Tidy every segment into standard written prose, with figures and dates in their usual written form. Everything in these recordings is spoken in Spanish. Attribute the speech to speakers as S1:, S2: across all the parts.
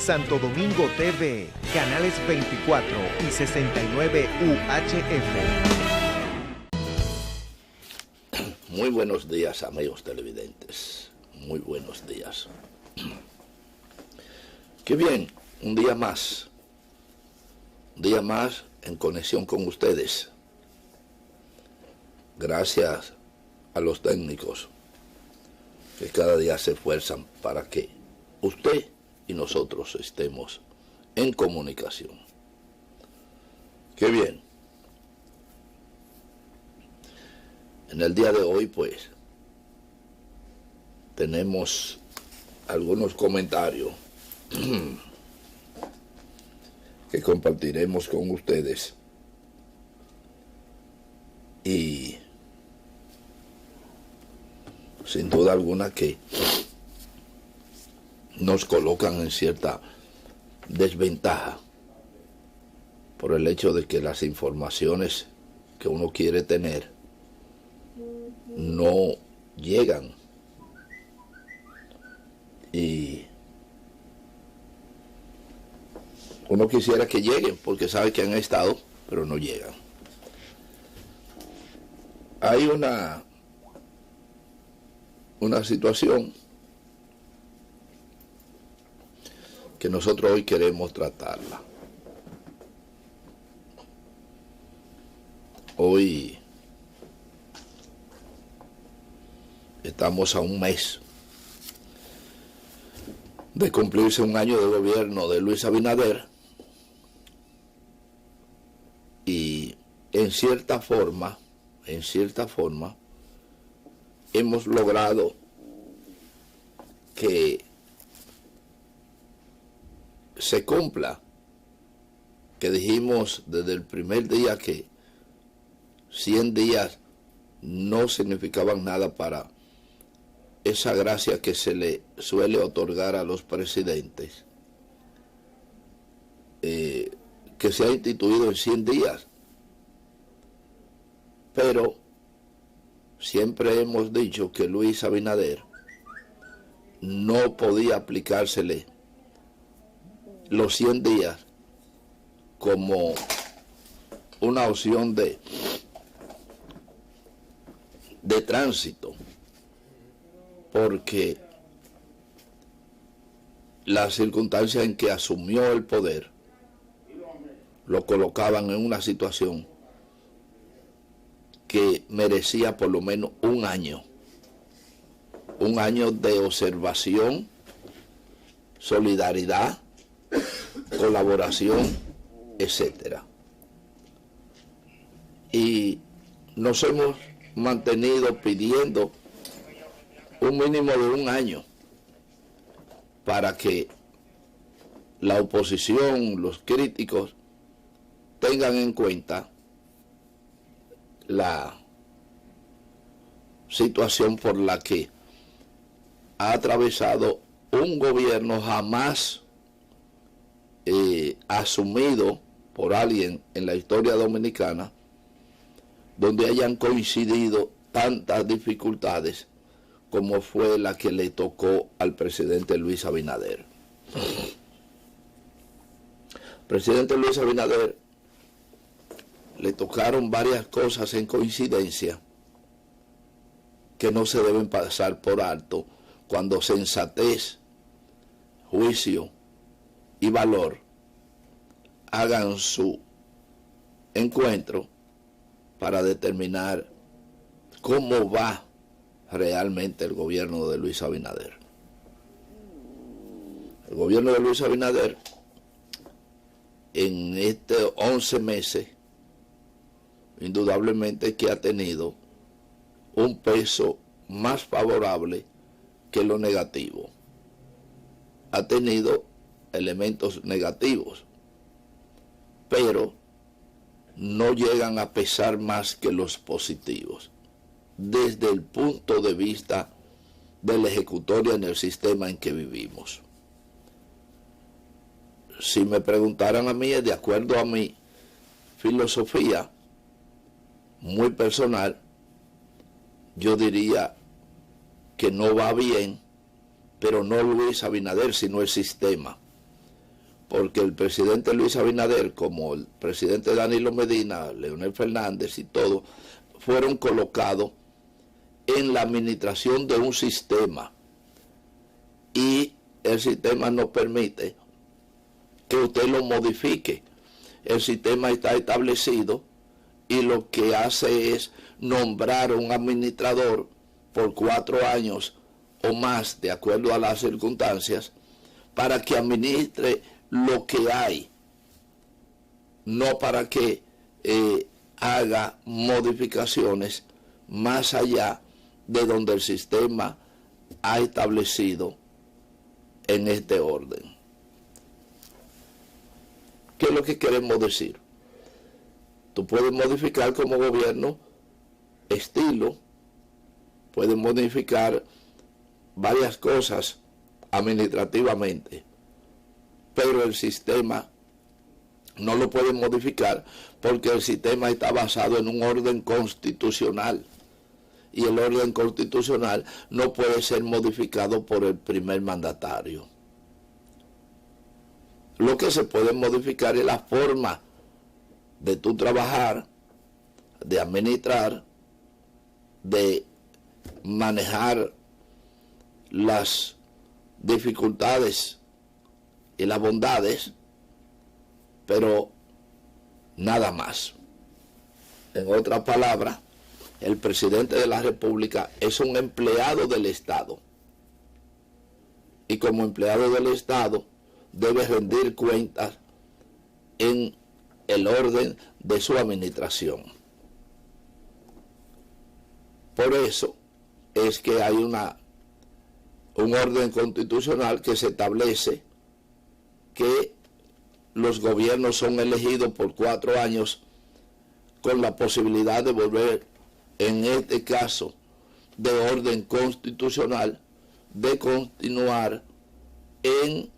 S1: Santo Domingo TV, canales 24 y 69 UHF.
S2: Muy buenos días, amigos televidentes. Muy buenos días. Qué bien, un día más. Un día más en conexión con ustedes. Gracias a los técnicos que cada día se esfuerzan para que usted y nosotros estemos en comunicación. Qué bien. En el día de hoy, pues, tenemos algunos comentarios que compartiremos con ustedes y sin duda alguna que nos colocan en cierta desventaja por el hecho de que las informaciones que uno quiere tener no llegan y uno quisiera que lleguen porque sabe que han estado, pero no llegan. Hay una situación que nosotros hoy queremos tratarla. Hoy estamos a un mes de cumplirse un año de gobierno de Luis Abinader y en cierta forma hemos logrado que se cumpla, que dijimos desde el primer día que 100 días no significaban nada para esa gracia que se le suele otorgar a los presidentes, que se ha instituido en 100 días. Pero siempre hemos dicho que Luis Abinader no podía aplicársele los 100 días como una opción de tránsito, porque las circunstancias en que asumió el poder lo colocaban en una situación que merecía por lo menos un año de observación, solidaridad, colaboración, etcétera. Y nos hemos mantenido pidiendo un mínimo de un año para que la oposición, los críticos, tengan en cuenta la situación por la que ha atravesado un gobierno jamás asumido por alguien en la historia dominicana, donde hayan coincidido tantas dificultades como fue la que le tocó al presidente Luis Abinader. Presidente Luis Abinader le tocaron varias cosas en coincidencia que no se deben pasar por alto cuando sensatez, juicio y valor hagan su encuentro para determinar cómo va realmente el gobierno de Luis Abinader. El gobierno de Luis Abinader en estos 11 meses indudablemente que ha tenido un peso más favorable que lo negativo. Ha tenido elementos negativos, pero no llegan a pesar más que los positivos, desde el punto de vista de la ejecutoria en el sistema en que vivimos. Si me preguntaran a mí, de acuerdo a mi filosofía muy personal, yo diría que no va bien, pero no Luis Abinader, sino el sistema. porque el presidente Luis Abinader, como el presidente Danilo Medina, Leonel Fernández y todo, fueron colocados en la administración de un sistema, y el sistema no permite que usted lo modifique. El sistema está establecido y lo que hace es nombrar un administrador por 4 años o más, de acuerdo a las circunstancias, para que administre lo que hay, no para que haga modificaciones más allá de donde el sistema ha establecido en este orden. ¿Qué es lo que queremos decir? Tú puedes modificar como gobierno estilo, puedes modificar varias cosas administrativamente, pero el sistema no lo pueden modificar porque el sistema está basado en un orden constitucional, y el orden constitucional no puede ser modificado por el primer mandatario. Lo que se puede modificar es la forma de tú trabajar, de administrar, de manejar las dificultades y las bondades, pero nada más. En otras palabras, el presidente de la República es un empleado del Estado, y como empleado del Estado debe rendir cuentas en el orden de su administración. Por eso es que hay un orden constitucional que se establece que los gobiernos son elegidos por 4 años con la posibilidad de volver, en este caso de orden constitucional, de continuar en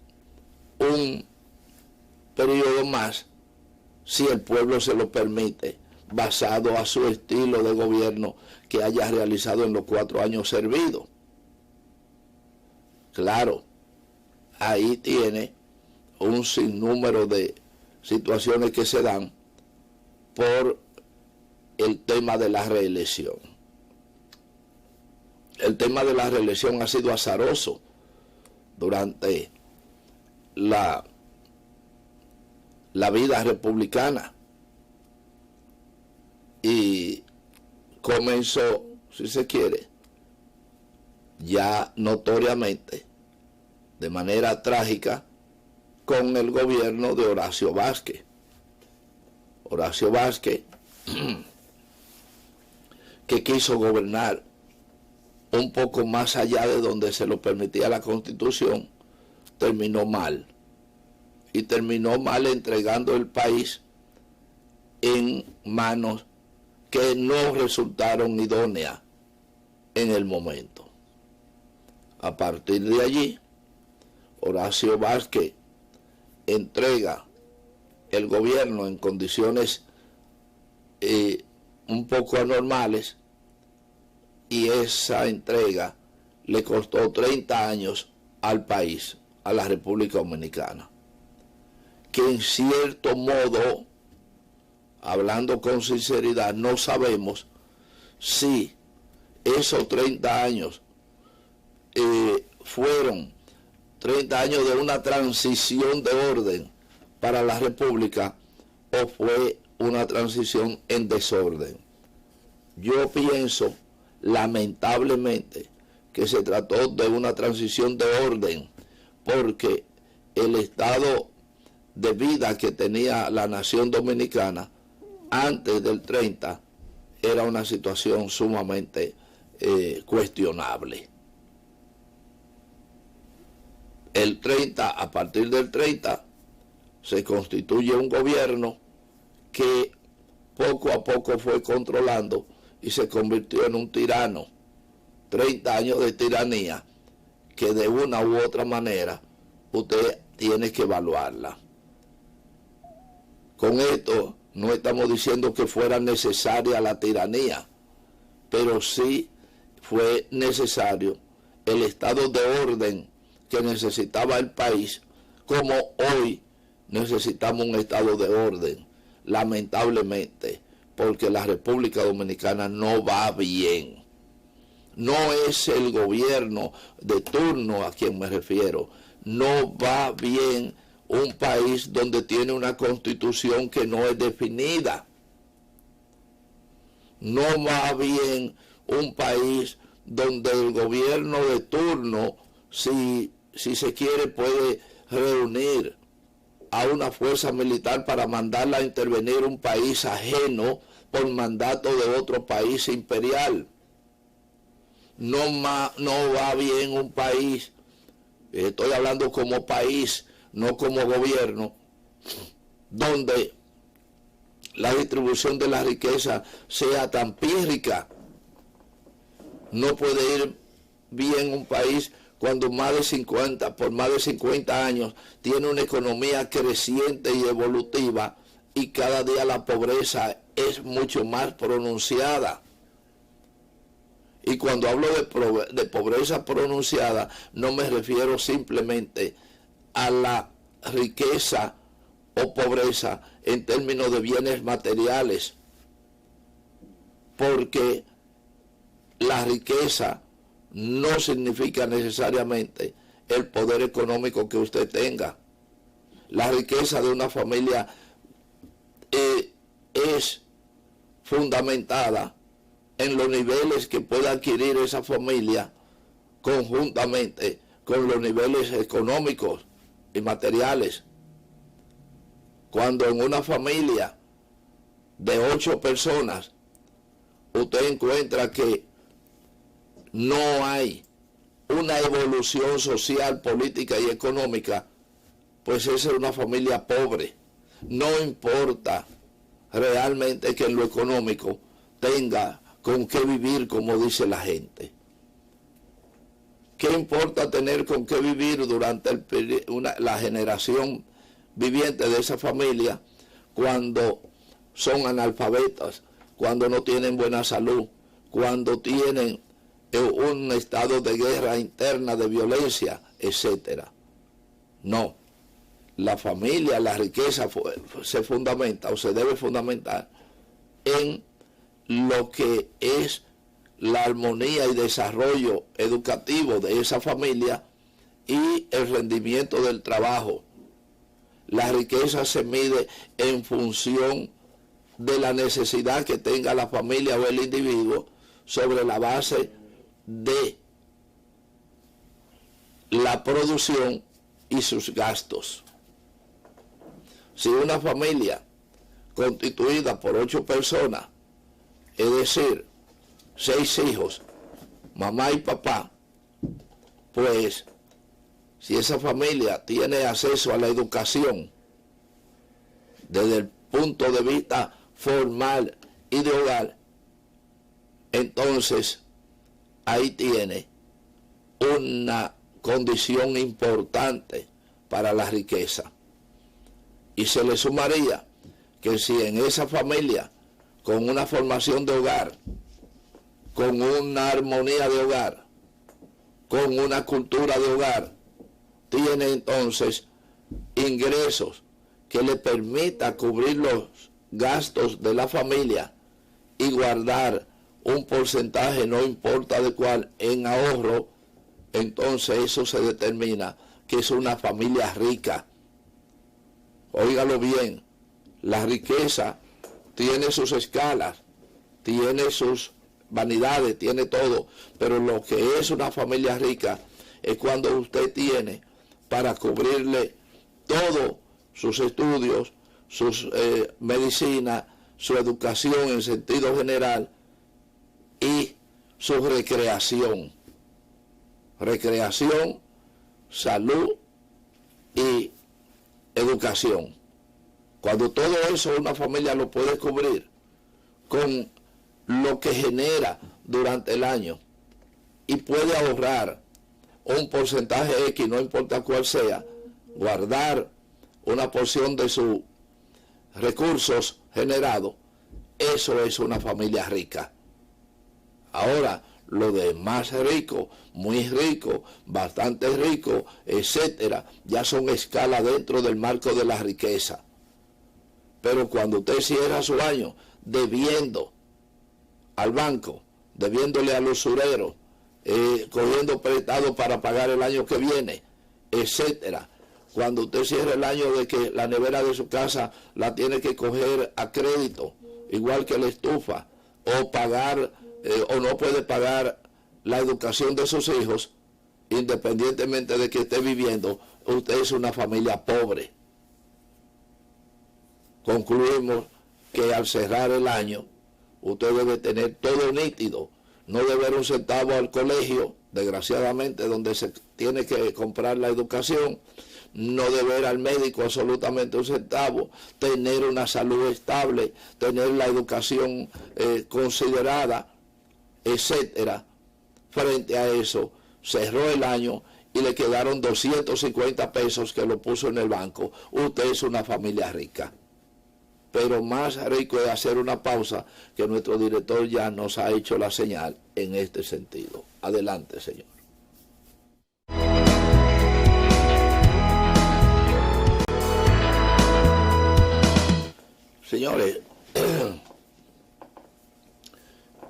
S2: un periodo más, si el pueblo se lo permite, basado a su estilo de gobierno que haya realizado en los 4 años servidos. Claro, ahí tiene un sinnúmero de situaciones que se dan por el tema de la reelección. El tema de la reelección ha sido azaroso durante la vida republicana, y comenzó, si se quiere, ya notoriamente, de manera trágica, con el gobierno de Horacio Vázquez. Horacio Vázquez, que quiso gobernar un poco más allá de donde se lo permitía la Constitución, terminó mal. Y terminó mal entregando el país en manos que no resultaron idóneas en el momento. A partir de allí, Horacio Vázquez entrega el gobierno en condiciones un poco anormales, y esa entrega le costó 30 años al país, a la República Dominicana, que en cierto modo, hablando con sinceridad, no sabemos si esos 30 años fueron 30 años de una transición de orden para la República, o fue una transición en desorden. Yo pienso, lamentablemente, que se trató de una transición de orden, porque el estado de vida que tenía la nación dominicana antes del 30 era una situación sumamente cuestionable. El 30, a partir del 30, se constituye un gobierno que poco a poco fue controlando y se convirtió en un tirano. 30 años de tiranía que de una u otra manera usted tiene que evaluarla. Con esto no estamos diciendo que fuera necesaria la tiranía, pero sí fue necesario el estado de orden que necesitaba el país, como hoy necesitamos un estado de orden, lamentablemente, porque la República Dominicana no va bien. No es el gobierno de turno a quien me refiero, no va bien un país donde tiene una constitución que no es definida. No va bien un país donde el gobierno de turno, si se quiere, puede reunir a una fuerza militar para mandarla a intervenir un país ajeno por mandato de otro país imperial. No va bien un país, estoy hablando como país, no como gobierno, donde la distribución de la riqueza sea tan pírrica. No puede ir bien un país cuando por más de 50 años tiene una economía creciente y evolutiva y cada día la pobreza es mucho más pronunciada. Y cuando hablo de pobreza pronunciada, no me refiero simplemente a la riqueza o pobreza en términos de bienes materiales, porque la riqueza no significa necesariamente el poder económico que usted tenga. La riqueza de una familia es fundamentada en los niveles que pueda adquirir esa familia conjuntamente con los niveles económicos y materiales. Cuando en una familia de 8 personas usted encuentra que no hay una evolución social, política y económica, pues esa es una familia pobre. No importa realmente que en lo económico tenga con qué vivir, como dice la gente. ¿Qué importa tener con qué vivir durante la generación viviente de esa familia cuando son analfabetas, cuando no tienen buena salud, cuando tienen un estado de guerra interna, de violencia, etcétera? No. La familia, la riqueza se fundamenta o se debe fundamentar en lo que es la armonía y desarrollo educativo de esa familia y el rendimiento del trabajo. La riqueza se mide en función de la necesidad que tenga la familia o el individuo sobre la base de la producción y sus gastos. Si una familia constituida por 8 personas, es decir, 6 hijos, mamá y papá, pues si esa familia tiene acceso a la educación desde el punto de vista formal y de hogar, entonces ahí tiene una condición importante para la riqueza. Y se le sumaría que si en esa familia, con una formación de hogar, con una armonía de hogar, con una cultura de hogar, tiene entonces ingresos que le permita cubrir los gastos de la familia y guardar un porcentaje, no importa de cuál, en ahorro, entonces eso se determina que es una familia rica. Óigalo bien, la riqueza tiene sus escalas, tiene sus vanidades, tiene todo, pero lo que es una familia rica es cuando usted tiene para cubrirle todos sus estudios, sus medicina, su educación en sentido general y su recreación. Recreación, salud y educación. Cuando todo eso una familia lo puede cubrir con lo que genera durante el año y puede ahorrar un porcentaje X, no importa cuál sea, guardar una porción de sus recursos generados, eso es una familia rica. Ahora, lo de más rico, muy rico, bastante rico, etcétera, ya son escalas dentro del marco de la riqueza. Pero cuando usted cierra su año debiendo al banco, debiéndole al usurero, cogiendo prestado para pagar el año que viene, etcétera. Cuando usted cierra el año de que la nevera de su casa la tiene que coger a crédito, igual que la estufa, o pagar, o no puede pagar la educación de sus hijos, independientemente de que esté viviendo, usted es una familia pobre. Concluimos que al cerrar el año, usted debe tener todo nítido, no deber un centavo al colegio, desgraciadamente, donde se tiene que comprar la educación, no deber al médico absolutamente un centavo, tener una salud estable, tener la educación considerada, etcétera. Frente a eso, cerró el año y le quedaron 250 pesos que lo puso en el banco. Usted es una familia rica. Pero más rico es hacer una pausa, que nuestro director ya nos ha hecho la señal en este sentido. Adelante, señor. Señores,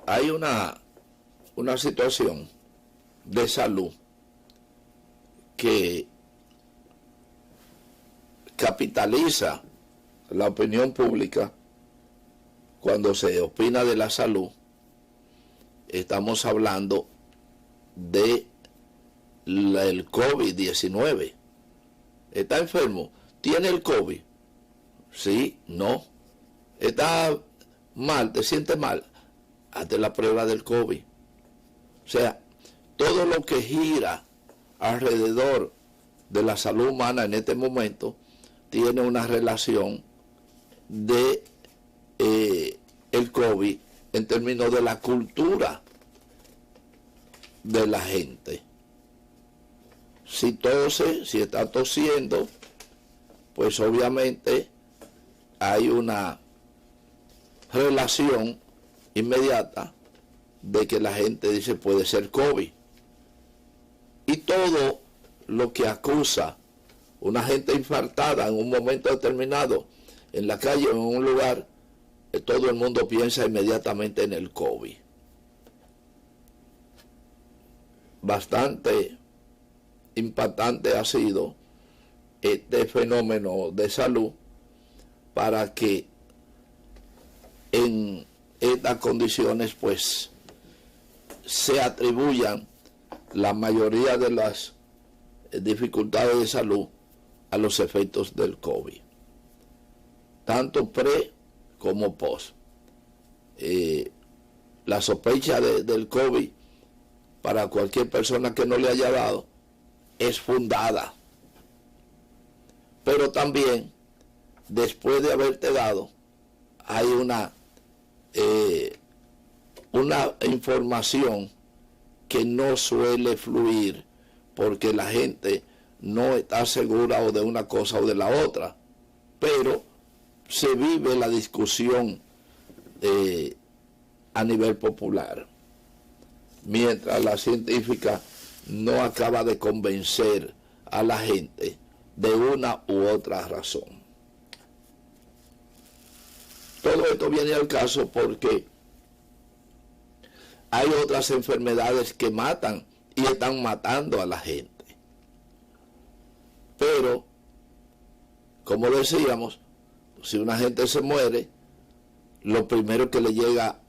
S2: hay una situación de salud que capitaliza la opinión pública cuando se opina de la salud. Estamos hablando de el COVID-19. ¿Está enfermo? ¿Tiene el COVID? Sí, no. ¿Está mal? ¿Te sientes mal? Hazte la prueba del COVID. O sea, todo lo que gira alrededor de la salud humana en este momento tiene una relación de el COVID en términos de la cultura de la gente. Si tose, si está tosiendo, pues obviamente hay una relación inmediata de que la gente dice puede ser COVID. Y todo lo que acusa una gente infartada en un momento determinado en la calle o en un lugar, todo el mundo piensa inmediatamente en el COVID. Bastante impactante ha sido este fenómeno de salud para que en estas condiciones pues se atribuyan la mayoría de las dificultades de salud a los efectos del COVID, tanto pre como post. La sospecha del COVID para cualquier persona que no le haya dado es fundada, pero también después de haberte dado hay una información que no suele fluir porque la gente no está segura o de una cosa o de la otra, pero se vive la discusión a nivel popular, mientras la científica no acaba de convencer a la gente de una u otra razón. Todo esto viene al caso porque hay otras enfermedades que matan y están matando a la gente. Pero, como decíamos, si una gente se muere, lo primero que le llega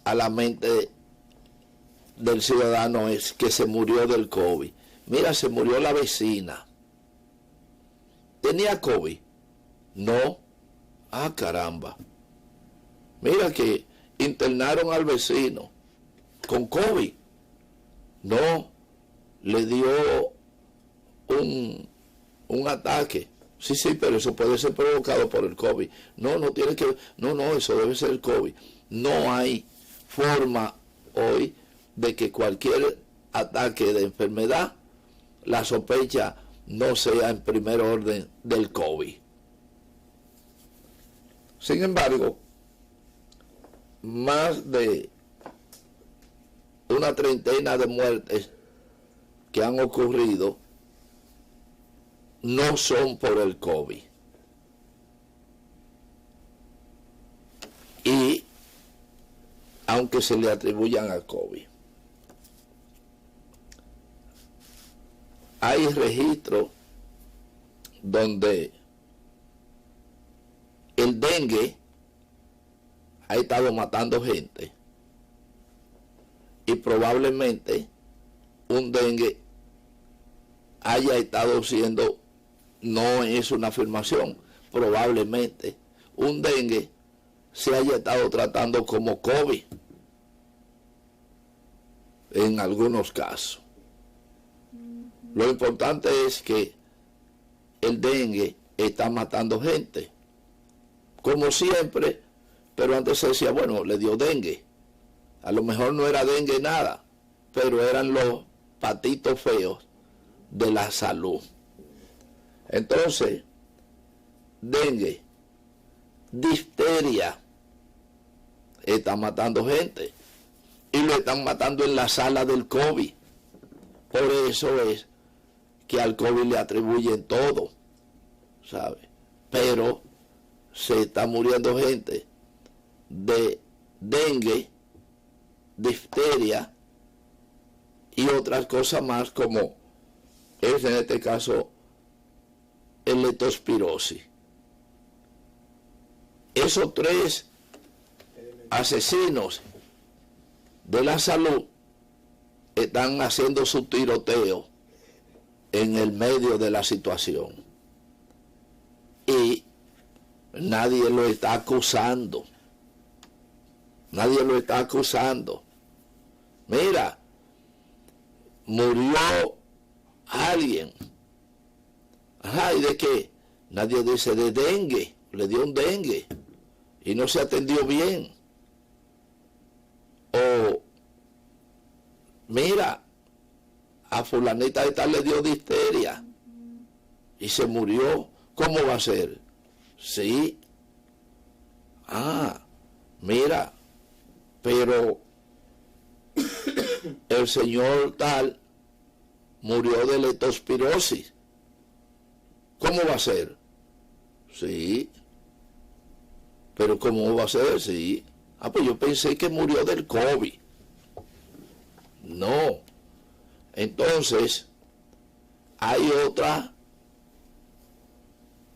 S2: a la mente del ciudadano es que se murió del COVID. Mira, se murió la vecina. ¿Tenía COVID? No. Ah, caramba. Mira que internaron al vecino con COVID. No. Le dio un ataque. Sí, pero eso puede ser provocado por el COVID. No tiene que... No, eso debe ser el COVID. No hay forma hoy de que cualquier ataque de enfermedad, la sospecha no sea en primer orden del COVID. Sin embargo, más de una treintena de muertes que han ocurrido no son por el COVID. Y aunque se le atribuyan al COVID, hay registros donde el dengue ha estado matando gente y probablemente un dengue haya estado siendo, no es una afirmación, probablemente un dengue se haya estado tratando como COVID en algunos casos. Lo importante es que el dengue está matando gente, como siempre, pero antes se decía, bueno, le dio dengue. A lo mejor no era dengue nada, pero eran los patitos feos de la salud. Entonces, dengue, difteria, está matando gente y lo están matando en la sala del COVID. Por eso es que al COVID le atribuyen todo, ¿sabe? Pero se está muriendo gente de dengue, difteria y otras cosas más, como es en este caso el leptospirosis. Esos tres asesinos de la salud están haciendo su tiroteo en el medio de la situación y nadie lo está acusando. Nadie lo está acusando. Mira, murió alguien. Ajá, ¿y de qué? Nadie dice de dengue. Le dio un dengue y no se atendió bien. O, mira, a fulanita esta le dio difteria y se murió. ¿Cómo va a ser? Sí. Ah, mira, pero el señor tal murió de leptospirosis. ¿Cómo va a ser? Sí. Pero ¿cómo va a ser? Sí. Ah, pues yo pensé que murió del COVID. No. Entonces, hay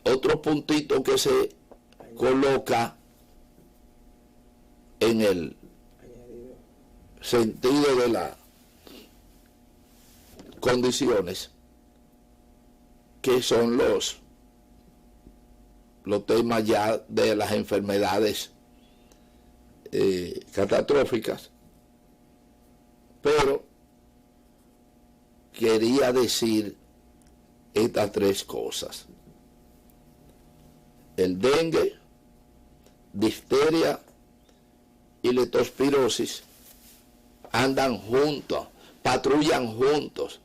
S2: otro puntito que se coloca en el sentido de las condiciones, que son los temas ya de las enfermedades catastróficas. Pero quería decir estas tres cosas: el dengue, difteria y leptospirosis andan juntos, patrullan juntos,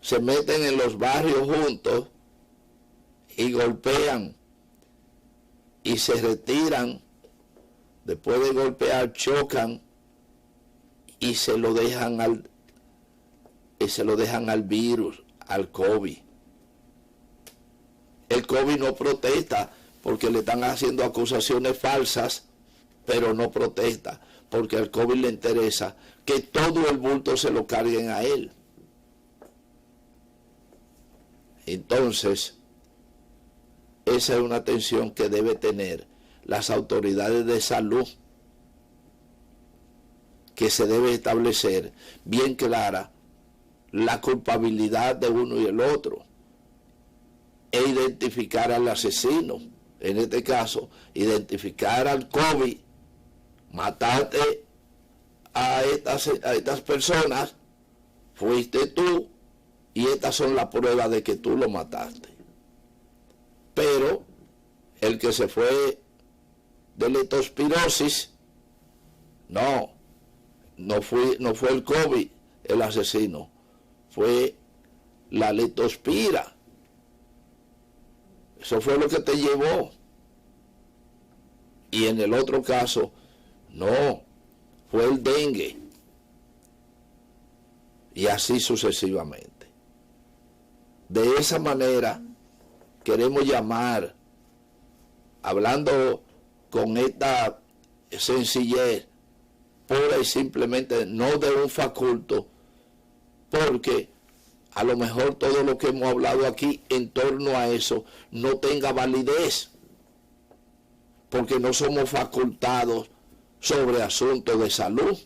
S2: se meten en los barrios juntos y golpean y se retiran. Después de golpear, chocan y se lo dejan al virus, al COVID. El COVID no protesta porque le están haciendo acusaciones falsas, pero no protesta porque al COVID le interesa que todo el bulto se lo carguen a él. Entonces, esa es una atención que debe tener las autoridades de salud, que se debe establecer bien clara la culpabilidad de uno y el otro e identificar al asesino. En este caso, identificar al COVID, matarte a estas personas, fuiste tú, y estas son las pruebas de que tú lo mataste. Pero el que se fue de leptospirosis, no fue el COVID el asesino, fue la leptospira. Eso fue lo que te llevó. Y en el otro caso, no, fue el dengue, y así sucesivamente. De esa manera queremos llamar, hablando con esta sencillez, pura y simplemente, no de un faculto, porque a lo mejor todo lo que hemos hablado aquí en torno a eso no tenga validez, porque no somos facultados sobre asuntos de salud,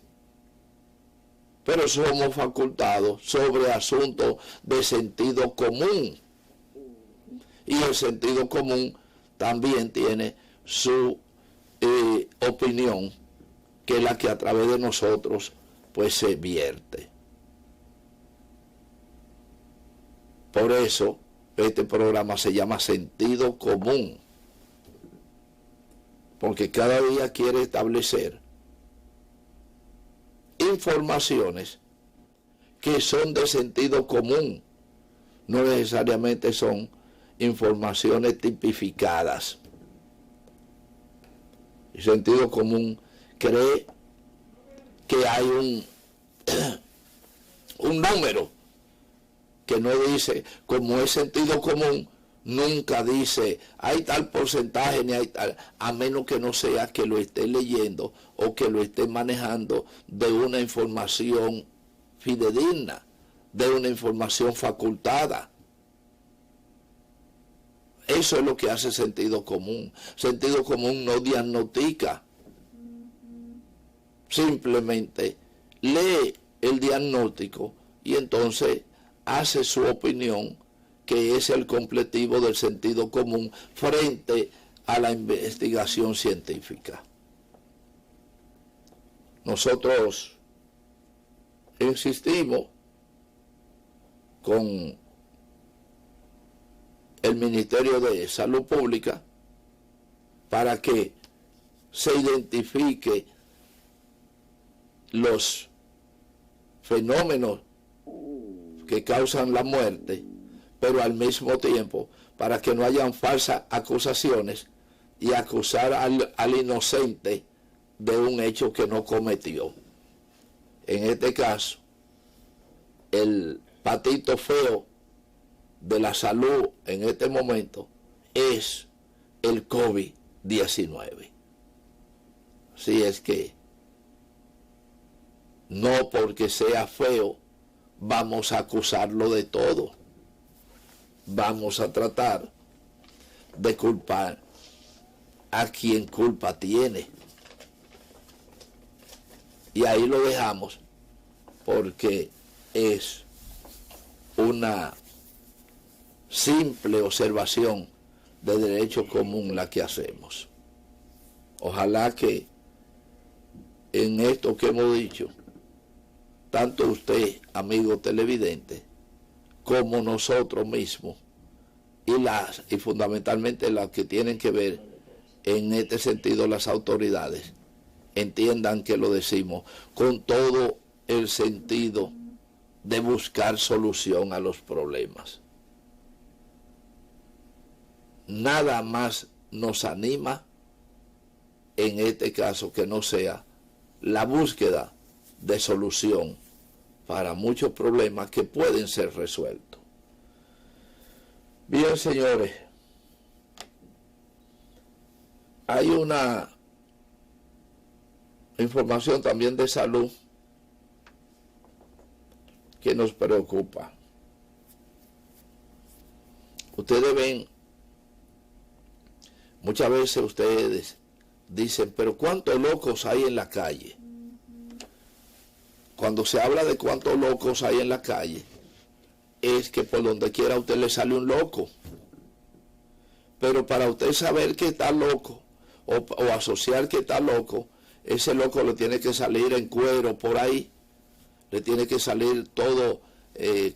S2: pero somos facultados sobre asuntos de sentido común. Y el sentido común también tiene su opinión, que es la que a través de nosotros pues se vierte. Por eso este programa se llama Sentido Común, porque cada día quiere establecer informaciones que son de sentido común, no necesariamente son informaciones tipificadas. El sentido común cree que hay un número que no dice, como es sentido común, nunca dice hay tal porcentaje ni hay tal, a menos que no sea que lo esté leyendo o que lo esté manejando de una información fidedigna, de una información facultada. Eso es lo que hace sentido común. Sentido común no diagnostica, simplemente lee el diagnóstico y entonces hace su opinión, que es el completivo del sentido común frente a la investigación científica. Nosotros insistimos con el Ministerio de Salud Pública para que se identifique los fenómenos que causan la muerte, pero al mismo tiempo para que no hayan falsas acusaciones y acusar al inocente de un hecho que no cometió. En este caso, el patito feo de la salud en este momento es el COVID-19. Así es que no porque sea feo vamos a acusarlo de todo. Vamos a tratar de culpar a quien culpa tiene. Y ahí lo dejamos, porque es una simple observación de derecho común la que hacemos. Ojalá que en esto que hemos dicho, tanto usted, amigo televidente, como nosotros mismos, y fundamentalmente las que tienen que ver en este sentido las autoridades, entiendan que lo decimos con todo el sentido de buscar solución a los problemas. Nada más nos anima en este caso que no sea la búsqueda de solución para muchos problemas que pueden ser resueltos. Bien, señores, hay una información también de salud que nos preocupa. Ustedes ven, muchas veces ustedes dicen, pero ¿cuántos locos hay en la calle? Cuando se habla de cuántos locos hay en la calle, es que por donde quiera a usted le sale un loco. Pero para usted saber que está loco, o asociar que está loco, ese loco le tiene que salir en cuero por ahí, le tiene que salir todo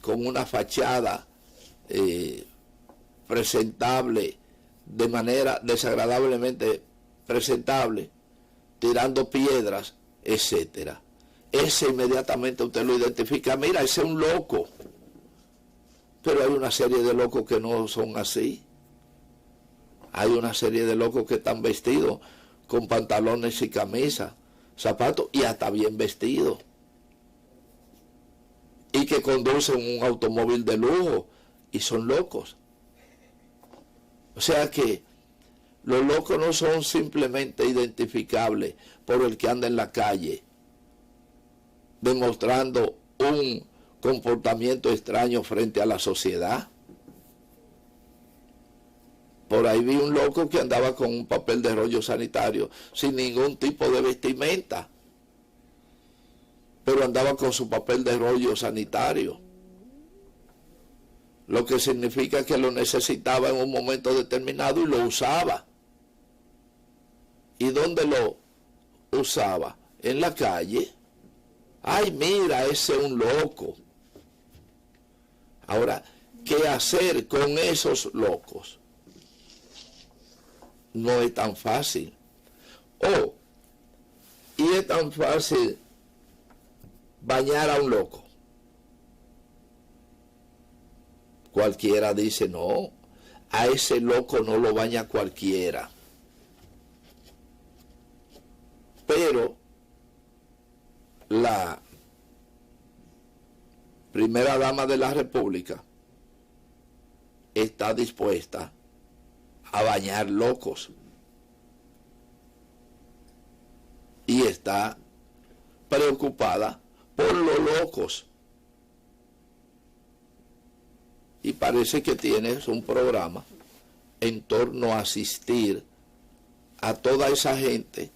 S2: con una fachada presentable, de manera desagradablemente presentable, tirando piedras, etcétera. Ese inmediatamente usted lo identifica, mira, ese es un loco. Pero hay una serie de locos que no son así. Hay una serie de locos que están vestidos con pantalones y camisas, zapatos y hasta bien vestidos. Y que conducen un automóvil de lujo y son locos. O sea que los locos no son simplemente identificables por el que anda en la calle demostrando un comportamiento extraño frente a la sociedad. Por ahí vi un loco que andaba con un papel de rollo sanitario sin ningún tipo de vestimenta, pero andaba con su papel de rollo sanitario, lo que significa que lo necesitaba en un momento determinado y lo usaba. ¿Y dónde lo usaba? En la calle. Ay, mira, ese es un loco. Ahora, ¿qué hacer con esos locos? No es tan fácil. Y es tan fácil bañar a un loco. Cualquiera dice, no, a ese loco no lo baña cualquiera. Pero la primera dama de la República está dispuesta a bañar locos y está preocupada por los locos, y parece que tienes un programa en torno a asistir a toda esa gente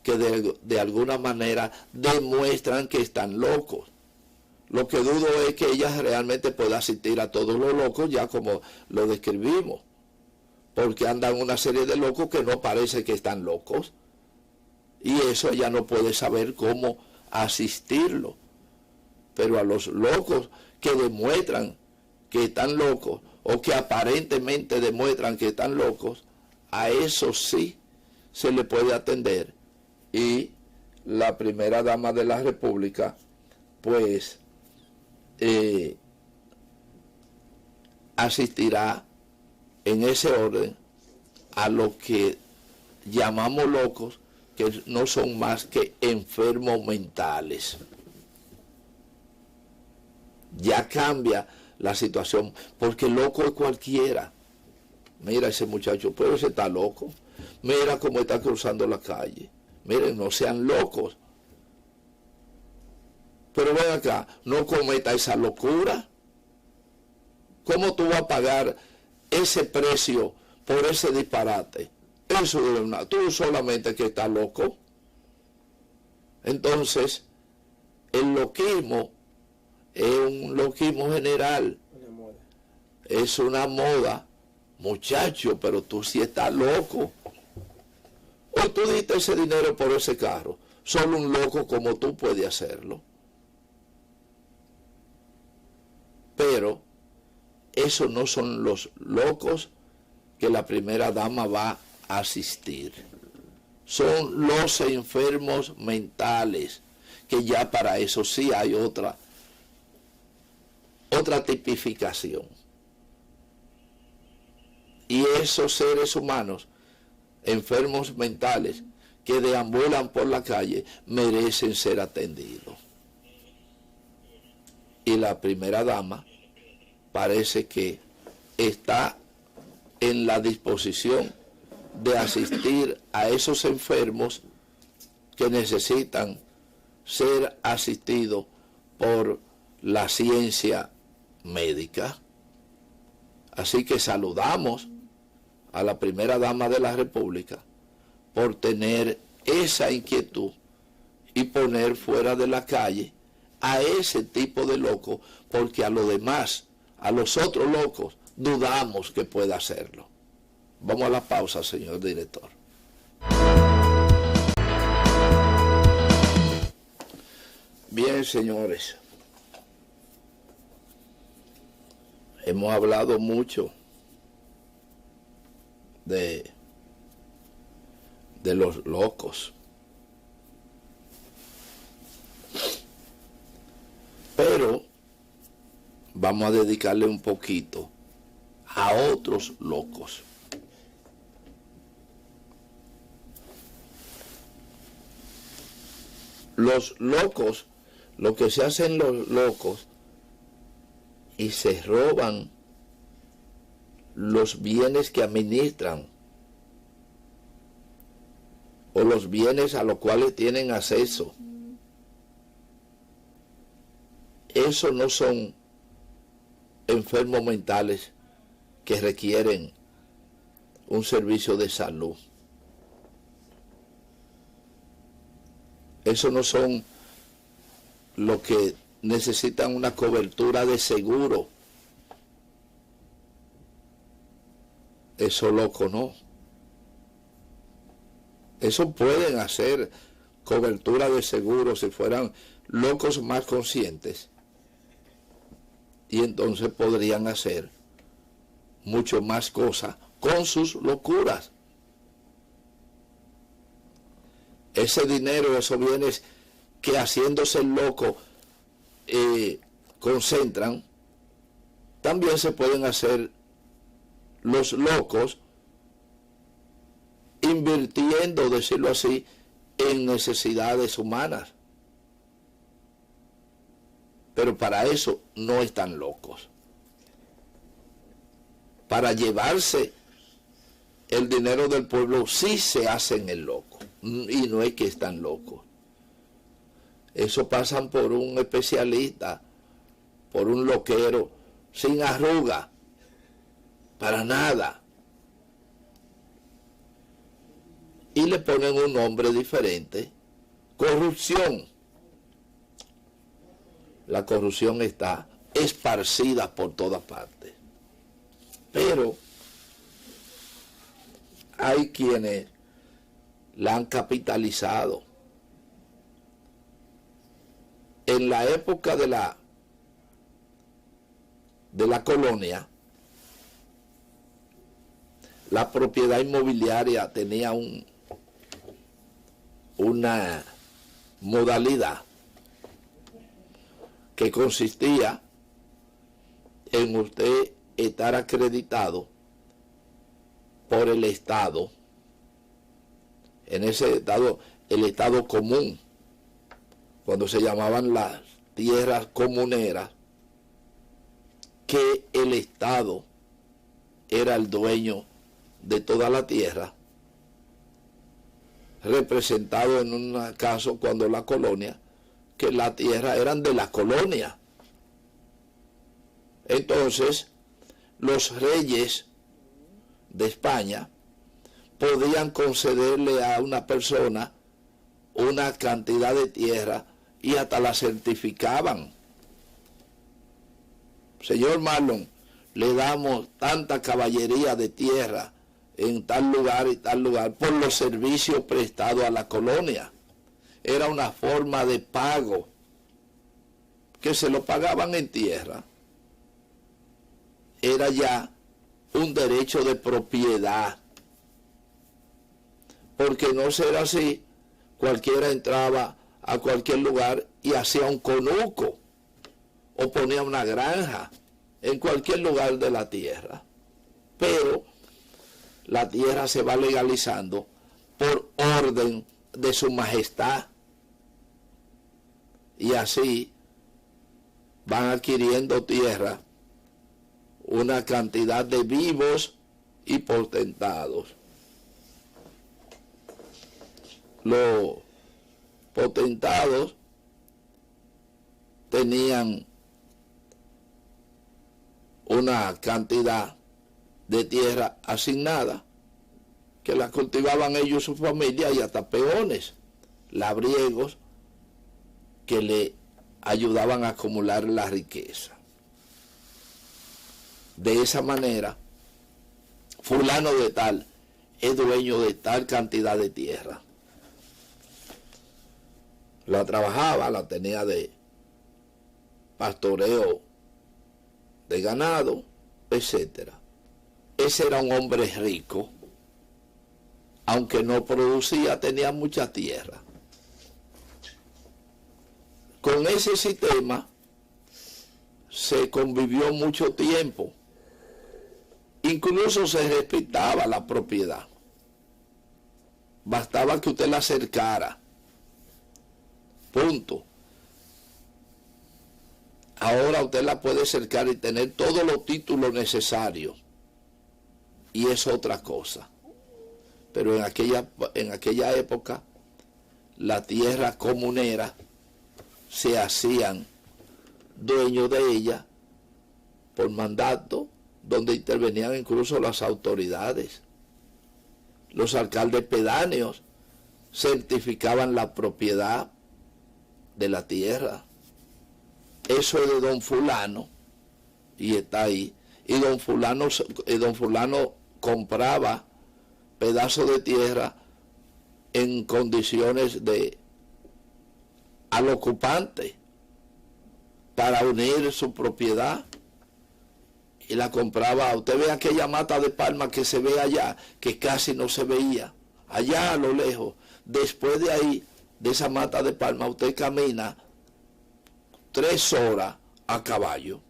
S2: que de alguna manera demuestran que están locos. Lo que dudo es que ella realmente pueda asistir a todos los locos, ya como lo describimos, porque andan una serie de locos que no parece que están locos, y eso ella no puede saber cómo asistirlo. Pero a los locos que demuestran que están locos, o que aparentemente demuestran que están locos, a eso sí se le puede atender. Y la primera dama de la República, pues, asistirá en ese orden a lo que llamamos locos, que no son más que enfermos mentales. Ya cambia la situación, porque loco es cualquiera. Mira ese muchacho, pero ese está loco. Mira cómo está cruzando la calle. Miren, no sean locos. Pero ven acá, no cometa esa locura. ¿Cómo tú vas a pagar ese precio por ese disparate? Eso es una, tú solamente que estás loco. Entonces, el loquismo es un loquismo general. Es una moda. Muchacho, pero tú sí estás loco. O tú diste ese dinero por ese carro. Solo un loco como tú puede hacerlo. Pero esos no son los locos que la primera dama va a asistir. Son los enfermos mentales, que ya para eso sí hay otra tipificación. Y esos seres humanos enfermos mentales que deambulan por la calle merecen ser atendidos. Y la primera dama parece que está en la disposición de asistir a esos enfermos que necesitan ser asistidos por la ciencia médica. Así que saludamos a la primera dama de la República por tener esa inquietud y poner fuera de la calle a ese tipo de locos, porque a los demás, a los otros locos, dudamos que pueda hacerlo. Vamos a la pausa, señor director. Bien, señores, hemos hablado mucho de los locos, pero vamos a dedicarle un poquito a otros locos. los locos, lo que se hacen los locos, y se roban los bienes que administran o los bienes a los cuales tienen acceso. Esos no son enfermos mentales que requieren un servicio de salud. Esos no son los que necesitan una cobertura de seguro. Eso loco no. Eso pueden hacer cobertura de seguro si fueran locos más conscientes. Y entonces podrían hacer mucho más cosas con sus locuras. Ese dinero, esos bienes que haciéndose loco concentran, también se pueden hacer los locos invirtiendo, decirlo así, en necesidades humanas. Pero para eso no están locos. Para llevarse el dinero del pueblo sí se hacen el loco. Y no es que están locos. Eso pasan por un especialista, por un loquero, sin arruga, para nada. Y le ponen un nombre diferente: corrupción. La corrupción está esparcida por todas partes. Pero hay quienes la han capitalizado. En la época de la colonia, la propiedad inmobiliaria tenía una modalidad que consistía en usted estar acreditado por el Estado, en ese Estado, el Estado común, cuando se llamaban las tierras comuneras, que el Estado era el dueño de toda la tierra, representado en un caso cuando la colonia, que la tierra eran de la colonia. Entonces, los reyes de España podían concederle a una persona una cantidad de tierra y hasta la certificaban. Señor Marlon, le damos tanta caballería de tierra en tal lugar y tal lugar por los servicios prestados a la colonia. Era una forma de pago que se lo pagaban en tierra. Era ya un derecho de propiedad. Porque no será así, cualquiera entraba a cualquier lugar y hacía un conuco o ponía una granja en cualquier lugar de la tierra. Pero la tierra se va legalizando por orden de su majestad. Y así van adquiriendo tierra una cantidad de vivos y potentados. Los potentados tenían una cantidad de tierra asignada que la cultivaban ellos y su familia, y hasta peones, labriegos, que le ayudaban a acumular la riqueza. De esa manera, fulano de tal es dueño de tal cantidad de tierra. La trabajaba, la tenía de pastoreo de ganado, etc. Ese era un hombre rico, aunque no producía, tenía mucha tierra. Con ese sistema se convivió mucho tiempo. Incluso se respetaba la propiedad. Bastaba que usted la acercara Punto. Ahora usted la puede cercar y tener todos los títulos necesarios. Y es otra cosa. Pero en aquella época, las tierras comuneras se hacían dueños de ellas por mandato, donde intervenían incluso las autoridades. Los alcaldes pedáneos certificaban la propiedad de la tierra. Eso es de don fulano, y está ahí. Y don fulano compraba pedazos de tierra en condiciones al ocupante para unir su propiedad, y la compraba. Usted ve aquella mata de palma que se ve allá, que casi no se veía, allá a lo lejos. Después de ahí, de esa mata de palma, usted camina 3 horas a caballo.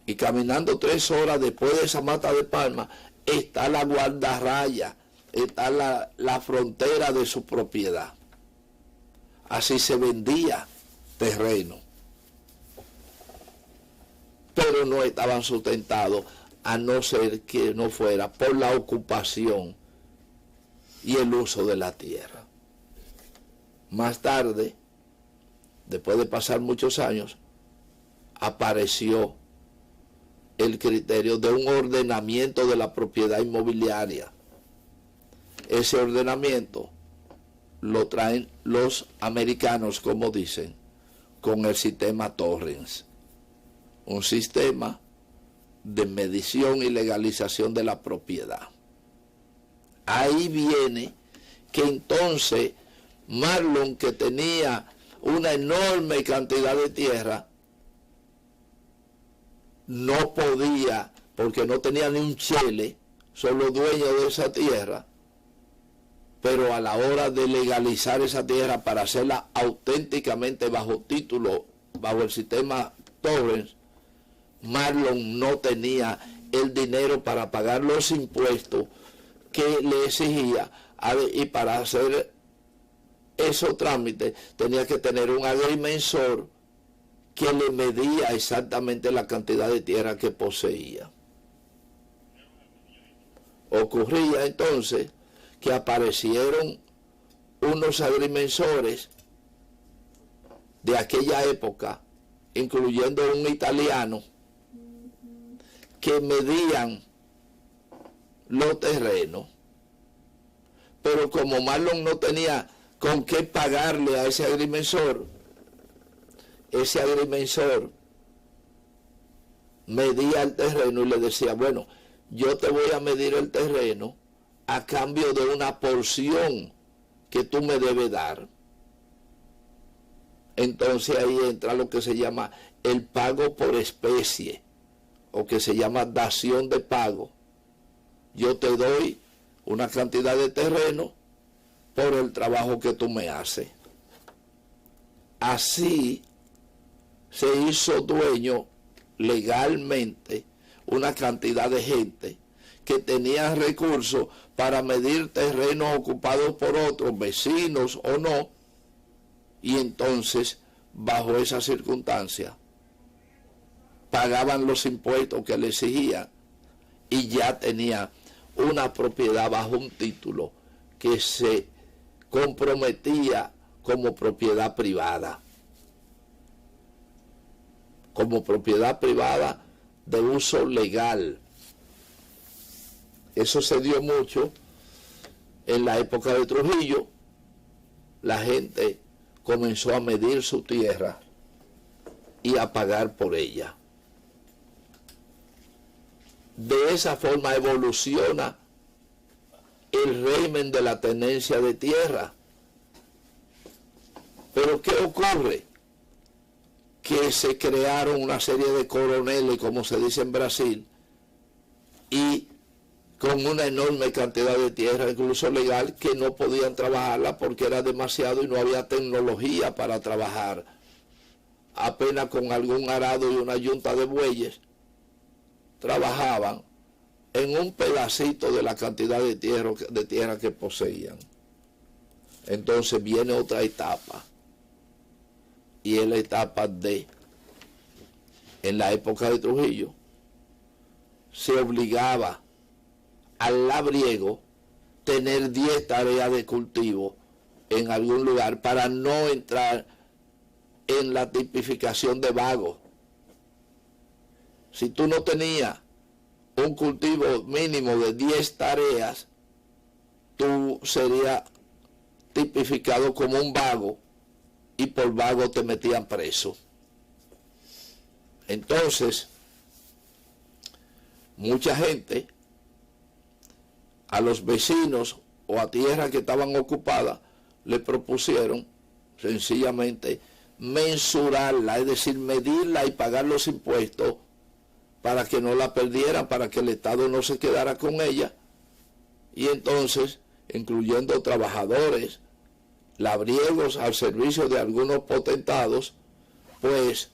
S2: Y caminando 3 horas después de esa mata de palma, está la guardarraya, está la frontera de su propiedad. Así se vendía terreno. Pero no estaban sustentados, a no ser que no fuera por la ocupación y el uso de la tierra. Más tarde, después de pasar muchos años, apareció el criterio de un ordenamiento de la propiedad inmobiliaria. Ese ordenamiento lo traen los americanos, como dicen, con el sistema Torrens, un sistema de medición y legalización de la propiedad. Ahí viene que entonces Marlon, que tenía una enorme cantidad de tierra, no podía, porque no tenía ni un chele, solo dueño de esa tierra, pero a la hora de legalizar esa tierra para hacerla auténticamente bajo título, bajo el sistema Torrens, Marlon no tenía el dinero para pagar los impuestos que le exigía, y para hacer esos trámites tenía que tener un agrimensor que le medía exactamente la cantidad de tierra que poseía. Ocurría entonces que aparecieron unos agrimensores de aquella época, incluyendo un italiano, que medían los terrenos, pero como Marlon no tenía con qué pagarle a ese agrimensor medía el terreno y le decía, bueno, yo te voy a medir el terreno a cambio de una porción que tú me debes dar. Entonces ahí entra lo que se llama el pago por especie, o que se llama dación de pago. Yo te doy una cantidad de terreno por el trabajo que tú me haces. Así se hizo dueño legalmente una cantidad de gente que tenía recursos para medir terrenos ocupados por otros, vecinos o no, y entonces, bajo esa circunstancia, pagaban los impuestos que le exigían y ya tenía una propiedad bajo un título que se comprometía como propiedad privada. Como propiedad privada de uso legal. Eso se dio mucho en la época de Trujillo. La gente comenzó a medir su tierra y a pagar por ella. De esa forma evoluciona el régimen de la tenencia de tierra. Pero ¿qué ocurre? Que se crearon una serie de coroneles, como se dice en Brasil, y con una enorme cantidad de tierra, incluso legal, que no podían trabajarla porque era demasiado y no había tecnología para trabajar. Apenas con algún arado y una yunta de bueyes trabajaban en un pedacito de la cantidad de tierra que poseían. Entonces viene otra etapa, y es la etapa de, en la época de Trujillo, se obligaba al labriego tener 10 tareas de cultivo en algún lugar para no entrar en la tipificación de vago. Si tú no tenías un cultivo mínimo de 10 tareas, tú serías tipificado como un vago y por vago te metían preso. Entonces, mucha gente, a los vecinos o a tierras que estaban ocupadas, le propusieron sencillamente mensurarla, es decir, medirla y pagar los impuestos para que no la perdieran, para que el Estado no se quedara con ella. Y entonces, incluyendo trabajadores, labriegos al servicio de algunos potentados, pues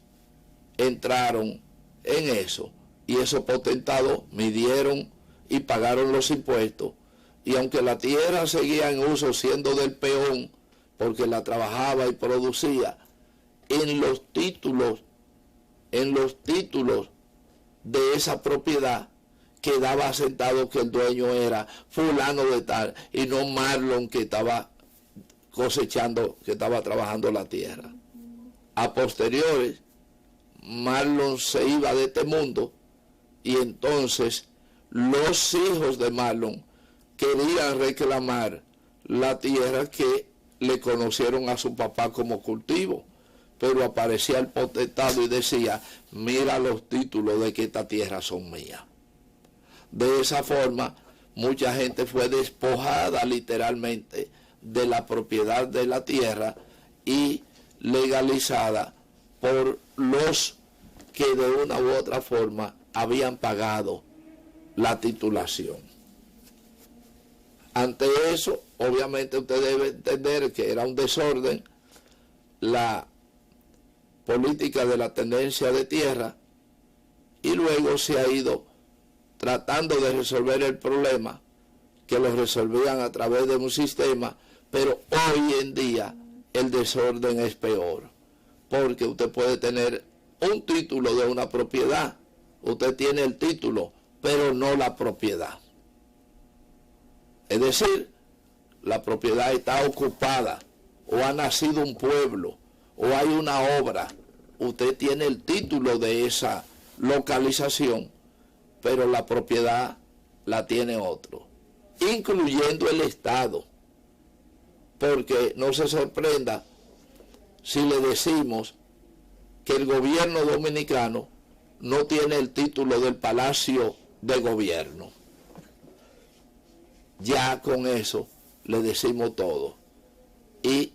S2: entraron en eso. Y esos potentados midieron y pagaron los impuestos. Y aunque la tierra seguía en uso siendo del peón, porque la trabajaba y producía, en los títulos de esa propiedad quedaba asentado que el dueño era fulano de tal y no Marlon, que estaba cosechando, que estaba trabajando la tierra. A posteriores, Marlon se iba de este mundo y entonces los hijos de Marlon querían reclamar la tierra que le conocieron a su papá como cultivo, pero aparecía el potestado y decía: mira los títulos de que esta tierra son mías. De esa forma, mucha gente fue despojada literalmente de la propiedad de la tierra y legalizada por los que de una u otra forma habían pagado la titulación. Ante eso, obviamente usted debe entender que era un desorden la política de la tenencia de tierra, y luego se ha ido tratando de resolver el problema, que lo resolvían a través de un sistema, pero hoy en día el desorden es peor, porque usted puede tener un título de una propiedad, usted tiene el título, pero no la propiedad. Es decir, la propiedad está ocupada, o ha nacido un pueblo, o hay una obra, usted tiene el título de esa localización, pero la propiedad la tiene otro, incluyendo el Estado, porque no se sorprenda si le decimos que el gobierno dominicano no tiene el título del Palacio de Gobierno. Ya con eso le decimos todo, y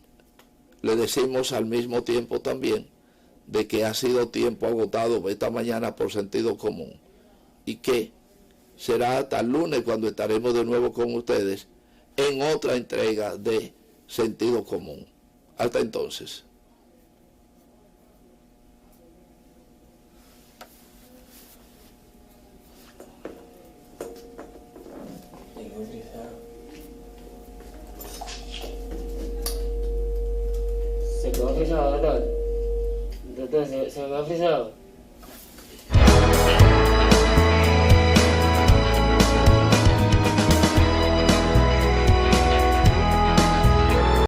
S2: le decimos al mismo tiempo también de que ha sido tiempo agotado esta mañana por sentido común, y que será hasta el lunes cuando estaremos de nuevo con ustedes en otra entrega de sentido común. Hasta entonces.
S3: Se quedó frisado, doctor. Doctor, se quedó frisado.